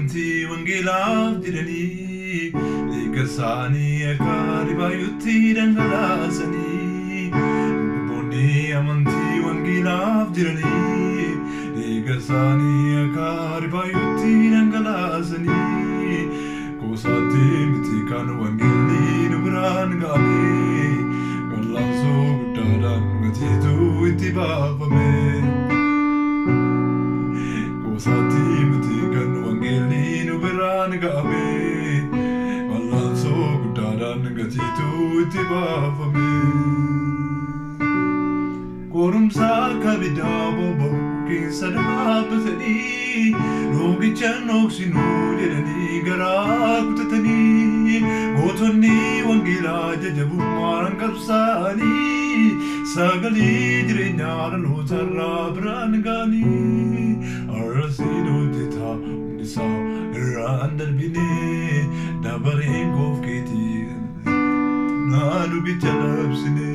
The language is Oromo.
amantii wangeelaaf jedhanii dhiiga isaanii akka dhibaayuutti dhangalaasanii luboonni amantii wangeelaaf jedhanii dhiiga isaanii akka dhibaayuutti dhangalaasanii gosaatti miti kan wangeelli nu biraan ga'ame wal'aansoo guddaadhaan gatiitu itti baafame. Gosaatti miti kan wangeelli nu biraan ga'ame wal'aansoo guddaadhaan gatiitu itti baafame. Qorumsa akka biddaa boba'u keessa dhaabbatanii roogicha nooksinuu jedhanii garaa kutatanii gootonni wangeelaa jajjabummaan qabsaa'anii sagalee jireenyaa dhalootarraa biraan ga'anii arrasiin hojjetaa hundisaa irraan darbine dabareen goof keetii naa dubicha labsine.